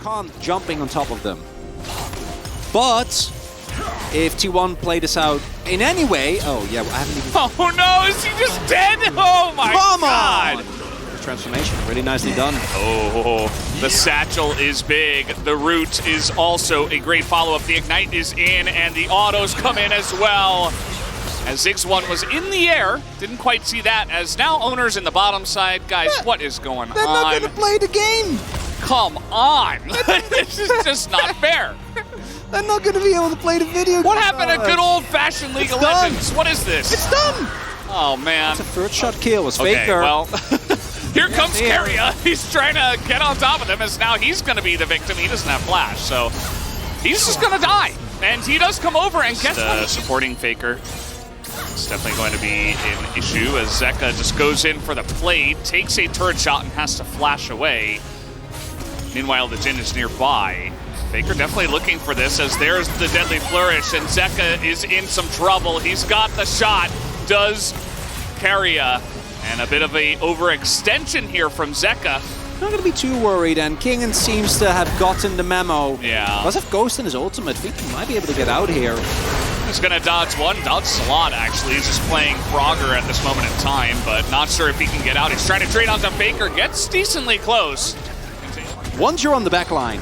Khan jumping on top of them. But if T1 play this out in any way, oh yeah, I haven't even. Oh no, is he just dead? Oh my God! The transformation, really nicely done. Oh, the satchel is big. The root is also a great follow-up. The ignite is in, and the autos come in as well. As Ziggs 1 was in the air, didn't quite see that, as now Owner's in the bottom side. Guys, what is going on? They're not going to play the game! Come on! This is just not fair. They're not going to be able to play the video. What happened to good old-fashioned League of Legends? What is this? It's done! Oh, man. It's a first shot kill. Was Okay, Faker. well, here comes Keria. He's trying to get on top of them, as now he's going to be the victim. He doesn't have flash, so he's just going to die. And he does come over, and guess what? Supporting Faker. It's definitely going to be an issue as Zeka just goes in for the plate, takes a turret shot and has to flash away. Meanwhile, the JHIN is nearby. Faker definitely looking for this as there's the deadly flourish and Zeka is in some trouble. He's got the shot, does Keria, and a bit of a overextension here from Zeka. Not going to be too worried, and Kingen seems to have gotten the memo. Yeah. Does have Ghost in his ultimate. Faker might be able to get out here. He's going to dodge one, dodge Slot actually. He's just playing Frogger at this moment in time, but not sure if he can get out. He's trying to trade onto Faker, gets decently close. Once you're on the back line,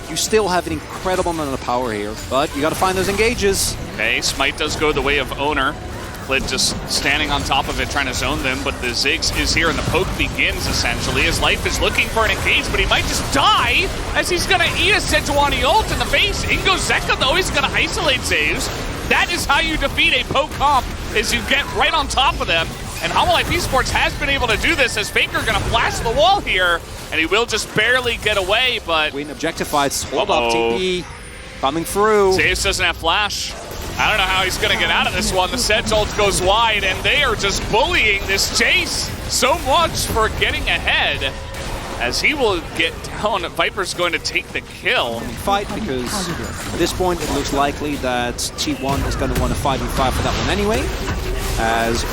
you still have an incredible amount of power here, but you got to find those engages. Okay, Smite does go the way of Owner. Clid just standing on top of it, trying to zone them, but the Ziggs is here and the poke begins essentially. His life is looking for an engage, but he might just die as he's going to eat a Sejuani ult in the face. In goes Zeka though, he's going to isolate Zeus. That is how you defeat a poke comp, is you get right on top of them. And HLE Esports has been able to do this as Faker going to flash the wall here, and he will just barely get away, but... Win objective fights, hold up, TP coming through. Zeus doesn't have flash. I don't know how he's going to get out of this one. The Sedge ult goes wide, and they are just bullying this Chase so much for getting ahead. As he will get down, Viper's going to take the kill. Fight, because at this point it looks likely that T1 is going to want to 5v5 for that one anyway. As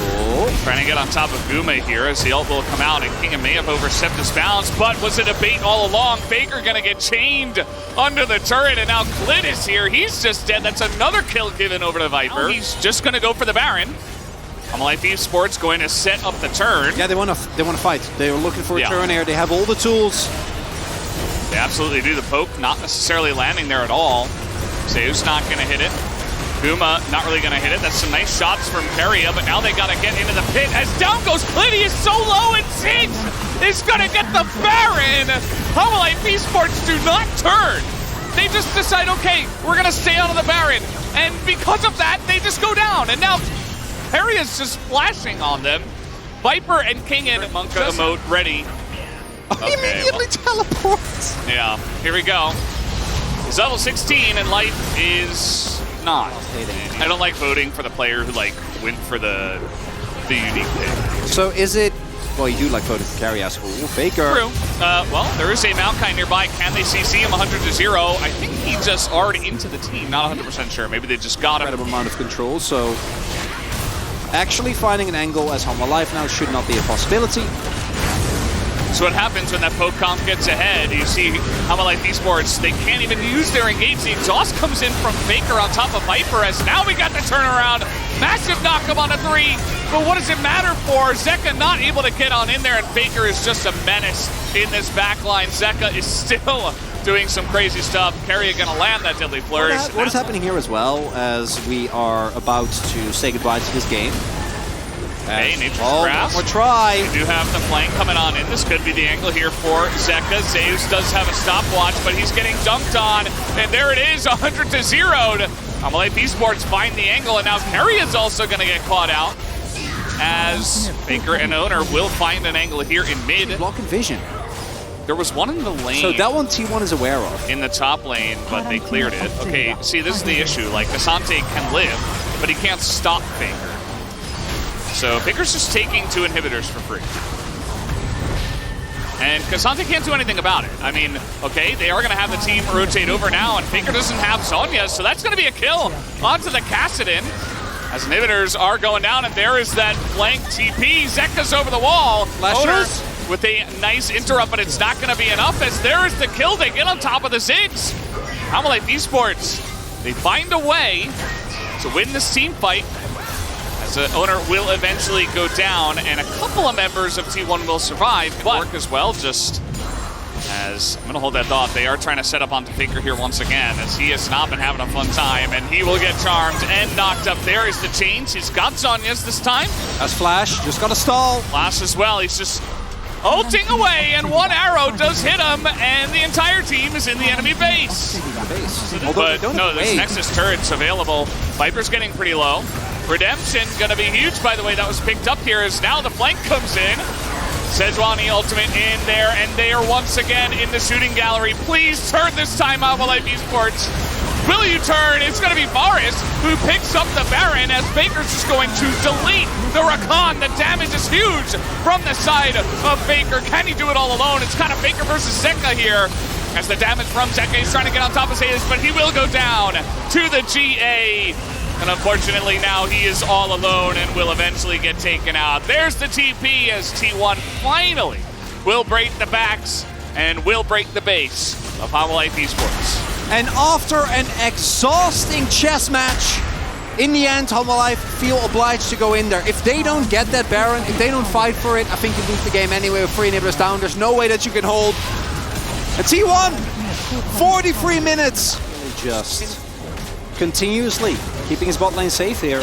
trying to get on top of Gume here as the ult will come out, and Kingen may have overstepped his bounds, but was it a bait all along? Faker going to get chained under the turret, and now Clid is here. He's just dead. That's another kill given over to Viper. He's just going to go for the Baron. HLE Esports going to set up the turn. Yeah, they want to fight. They were looking for a turn here. They have all the tools. They absolutely do. The poke not necessarily landing there at all. Zeus not going to hit it. Guma not really going to hit it. That's some nice shots from Keria, but now they got to get into the pit as down goes Clid. He is so low, and Ziggs is going to get the Baron. HLE Esports do not turn. They just decide, okay, we're going to stay out of the Baron. And because of that, they just go down. And now Keria's just flashing on them. Viper and Kingen, Monka emote ready. Okay, immediately teleports. Yeah, here we go. He's level 16 and life is not. I don't like voting for the player who went for the unique pick. So is it? Well, you do like voting for Keria. Ooh, Faker. True. Well, there is a Maokai nearby. Can they CC him 100-0? I think he just already into the team. Not 100% sure. Maybe they just got him. Incredible amount of control. So actually finding an angle as HLE now should not be a possibility. So what happens when that poke comp gets ahead? You see HLE Esports, they can't even use their engage. The exhaust comes in from Faker on top of Viper as now we got the turnaround. Massive knock-up on a 3, but what does it matter for? Zeka not able to get on in there, and Faker is just a menace in this backline. Zeka is still doing some crazy stuff. Keria gonna land that deadly flourish. What is happening here as well, as we are about to say goodbye to this game? Okay, Nature's Grasp. One more try. We do have the flank coming on in. This could be the angle here for Zeka. Zeus does have a stopwatch, but he's getting dunked on. And there it is, 100-0. HLE Esports find the angle, and now Keria's also going to get caught out. As Faker and Owner will find an angle here in mid. Block and vision. There was one in the lane. So that one T1 is aware of. In the top lane, but they cleared it. Okay, see, this is the issue. Asante can live, but he can't stop Faker. So Faker's just taking 2 inhibitors for free. And Cassante can't do anything about it. I mean, okay, they are going to have the team rotate over now, and Faker doesn't have Zhonya, so that's going to be a kill onto the Kassadin. As inhibitors are going down, and there is that flank TP. Zeka's over the wall. Owner with a nice interrupt, but it's not going to be enough as there is the kill. They get on top of the Ziggs. Life Esports, they find a way to win this team fight as the owner will eventually go down and a couple of members of T1 will survive. But work as well, just as I'm going to hold that thought. They are trying to set up onto Faker here once again as he has not been having a fun time and he will get charmed and knocked up. There is the change. He's got Zhonya's this time. That's Flash, just got to stall. Flash as well. He's just ulting away and one arrow does hit him and the entire team is in the enemy base. But no, there's Nexus turrets available. Viper's getting pretty low. Redemption gonna be huge, by the way. That was picked up here as now the flank comes in. Sejuani ultimate in there, and they are once again in the shooting gallery. Please turn this time out, Life Esports. Will you turn? It's gonna be Varus who picks up the Baron as Faker's just going to delete the Rakan. The damage is huge from the side of Faker. Can he do it all alone? It's kind of Faker versus Zeka here. As the damage from Zeka, he's trying to get on top of Zeus, but he will go down to the GA. And unfortunately now he is all alone and will eventually get taken out. There's the TP as T1 finally will break the backs and will break the base of Life Esports. And after an exhausting chess match, in the end, Life feel obliged to go in there. If they don't get that Baron, if they don't fight for it, I think you lose the game anyway with 3 inhibitors down. There's no way that you can hold. And T1, 43 minutes. Just continuously keeping his bot lane safe here.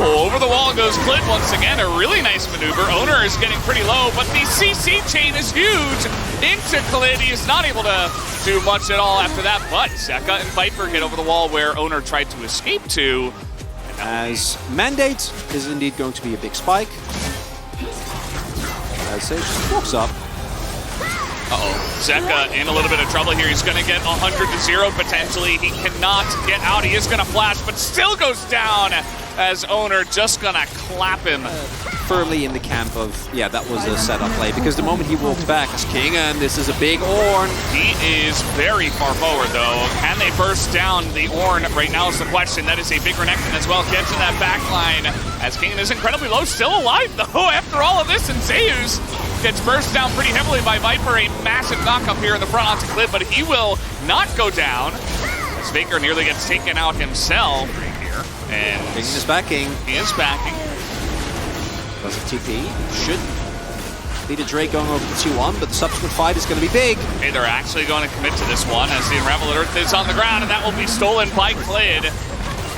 Oh, over the wall goes Clint once again. A really nice maneuver. Owner is getting pretty low, but the CC chain is huge into Clint. He is not able to do much at all after that, but Zeka and Viper get over the wall where Owner tried to escape to. As Mandate is indeed going to be a big spike. As Sage just walks up. Zeka in a little bit of trouble here. He's going to get 100-0 potentially. He cannot get out. He is going to flash, but still goes down as Owner just going to clap him. Firmly in the camp of, yeah, that was a setup play, because the moment he walks back as King, and this is a big Ornn. He is very far forward, though. Can they burst down the Ornn right now is the question. That is a big Renekton as well. Gets in that back line as King is incredibly low. Still alive, though, after all of this, and Zeus gets burst down pretty heavily by Viper. A massive knock-up here in the front onto Clip, but he will not go down as Faker nearly gets taken out himself here. And King is backing. He is backing. Does a TP. Should be the Drake going over to T1, but the subsequent fight is going to be big. Okay, they're actually going to commit to this one as the Unravel Earth is on the ground, and that will be stolen by Clid,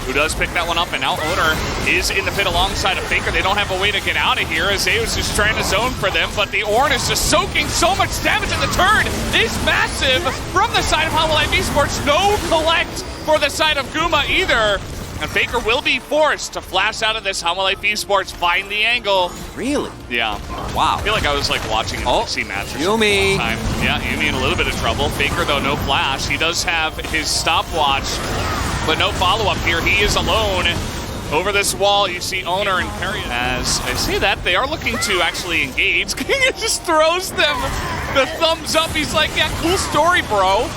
who does pick that one up, and now Owner is in the pit alongside of Faker. They don't have a way to get out of here as Zeus is trying to zone for them, but the Ornn is just soaking so much damage, and the turn is massive from the side of Life Esports. No collect for the side of Guma either. And Faker will be forced to flash out of this. Life Esports find the angle. Really? Yeah. Wow. I feel like I was like watching an FC match or Yuumi. time. Yeah, Yuumi in a little bit of trouble. Faker, though, no flash. He does have his stopwatch, but no follow-up here. He is alone. Over this wall, you see Owner and Keria. As I say that, they are looking to actually engage. King just throws them the thumbs up. He's like, yeah, cool story, bro.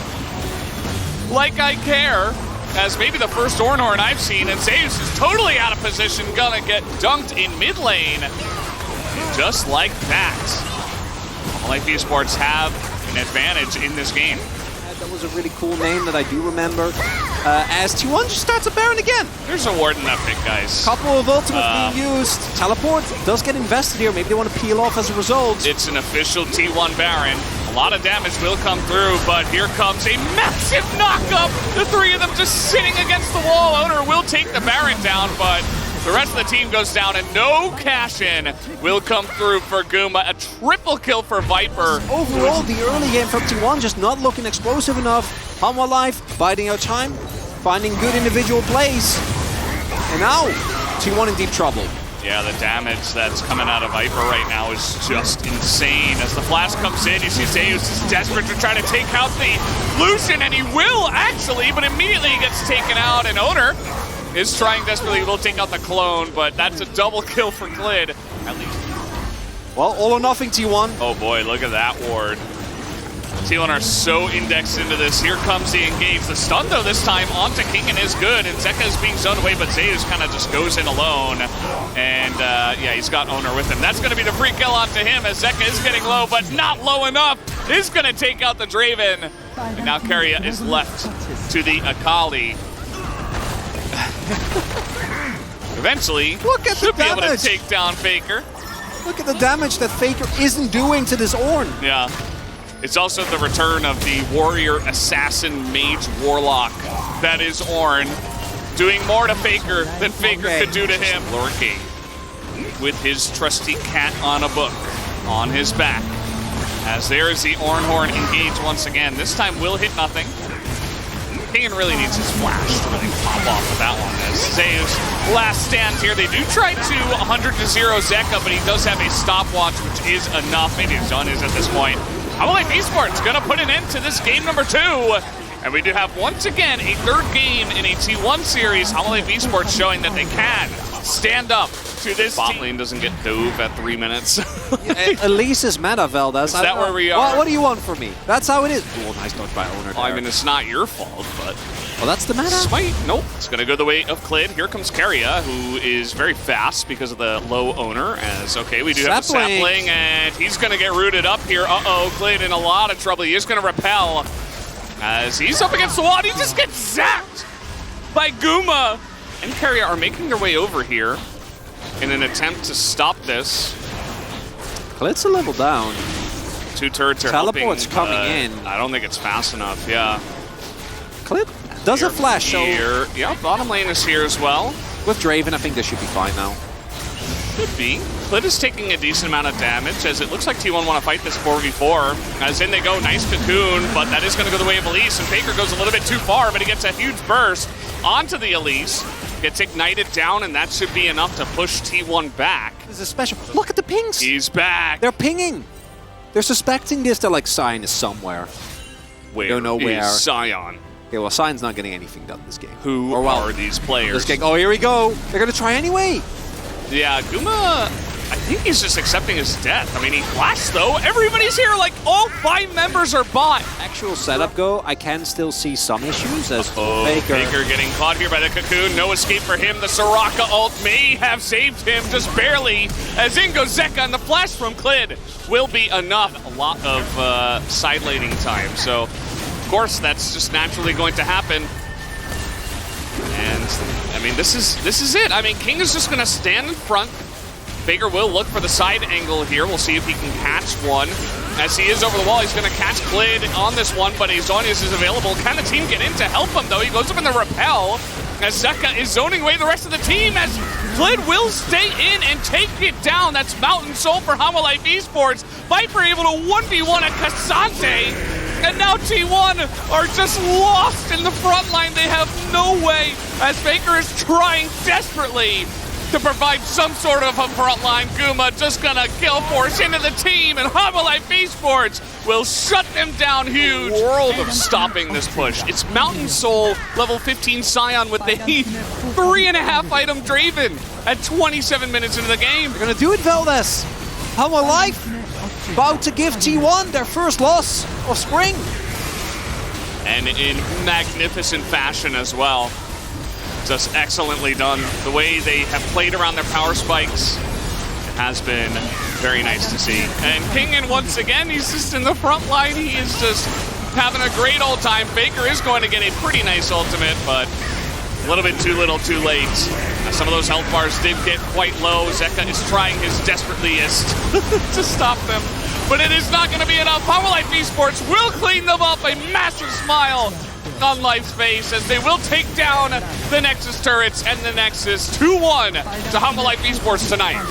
Like I care. As maybe the first Ornn I've seen, and Zeus is totally out of position, gonna get dunked in mid lane. And just like that, Life Esports have an advantage in this game. That was a really cool name that I do remember. As T1 just starts a Baron again. There's a ward in that pick, guys. Couple of ultimates being used. Teleport does get invested here. Maybe they want to peel off as a result. It's an official T1 Baron. A lot of damage will come through, but here comes a massive knock-up. The three of them just sitting against the wall. Owner will take the Baron down, but the rest of the team goes down, and no cash-in will come through for Guma. A triple kill for Viper. Overall, the early game from T1 just not looking explosive enough. Life biding our time, finding good individual plays. And now, T1 in deep trouble. Yeah, the damage that's coming out of Viper right now is just insane. As the flash comes in, you see Zeus is desperate to try to take out the Lucian, and he will actually, but immediately he gets taken out, and Owner is trying desperately. Will take out the clone, but that's a double kill for Clid, at least. Well, all or nothing T1. Oh boy, look at that ward. T1 are so indexed into this. Here comes the engage. The stun, though, this time onto Kingen is good, and Zeka is being zoned away, but Zeus kind of just goes in alone. And, yeah, he's got Owner with him. That's going to be the free kill onto him as Zeka is getting low, but not low enough. Is going to take out the Draven. And now Keria is left to the Akali. Eventually, should be able to take down Faker. Look at the damage that Faker isn't doing to this Ornn. Yeah. It's also the return of the warrior, assassin, mage, warlock. That is Ornn, doing more to Faker than Faker could do to him. Lurking with his trusty cat on a book on his back. As there is the Ornn Horn engaged once again. This time will hit nothing. Kingen really needs his flash to really pop off with that one. As Zeus last stand here. They do try to 100-0 Zeka, but he does have a stopwatch, which is enough. Maybe his done is at this point. HLE Esports gonna put an end to this game number 2. And we do have, once again, a third game in a T1 series. HLE Esports showing that they can stand up to this bot lane doesn't get dove at 3 minutes. At least it's meta, Veldas. Is that where we are? What do you want from me? That's how it is. Oh, nice dodge by Owner there. I mean, it's not your fault, but... Well, that's the meta. Smite. Nope. It's going to go the way of Clid. Here comes Keria, who is very fast because of the low Owner. As, okay, we do have the sapling, and he's going to get rooted up here. Uh-oh, Clid in a lot of trouble. He is going to repel. As he's up against the wall, and he just gets zapped by Guma. And Keria are making their way over here in an attempt to stop this. Clid's a level down. 2 turrets are Teleport's helping, coming in. I don't think it's fast enough, yeah. Clid does a flash, so... Yeah, bottom lane is here as well. With Draven, I think this should be fine now. Should be. Clid is taking a decent amount of damage, as it looks like T1 want to fight this 4v4. As in they go, nice cocoon, but that is going to go the way of Elise, and Faker goes a little bit too far, but he gets a huge burst onto the Elise. Gets ignited down, and that should be enough to push T1 back. This is special. Look at the pings. He's back. They're pinging. They're suspecting this. They're like, Sion is somewhere. Where don't know where. is Sion? Okay, well, Sion's not getting anything done this game. Who are these players? Oh, here we go. They're going to try anyway. Yeah, Guma, I think he's just accepting his death. I mean, he flashed, though. Everybody's here, like, all 5 members are bot. Actual setup go, I can still see some issues as Faker getting caught here by the cocoon. No escape for him. The Soraka ult may have saved him, just barely. As in goes Zeka, and the flash from Clid will be enough. A lot of side laning time. So, of course, that's just naturally going to happen. And, I mean, this is it. I mean, King is just going to stand in front. Faker will look for the side angle here. We'll see if he can catch one. As he is over the wall, he's going to catch Clid on this one, but his Zonius is available. Can the team get in to help him, though? He goes up in the repel, as Zeka is zoning away the rest of the team, as Clid will stay in and take it down. That's Mountain Soul for HLE Esports. Viper able to 1v1 at Cassante. And now T1 are just lost in the front line. They have no way, as Faker is trying desperately to provide some sort of a front line. Guma just gonna kill force into the team, and HLE Esports will shut them down huge. World of stopping this push. It's Mountain Soul, level 15 Sion with the 3.5 item Draven at 27 minutes into the game. They're gonna do it, Veldas. HLE about to give T1 their first loss of spring. And in magnificent fashion as well. Just excellently done. The way they have played around their power spikes, it has been very nice to see. And Kingen, once again, he's just in the front line. He is just having a great old time. Faker is going to get a pretty nice ultimate, but a little bit too little, too late. Some of those health bars did get quite low. Zeka is trying his desperatelyest to stop them, but it is not going to be enough. HLE Esports will clean them up. A massive smile on Life's face as they will take down the Nexus turrets, and the Nexus 2-1 to HLE Esports tonight.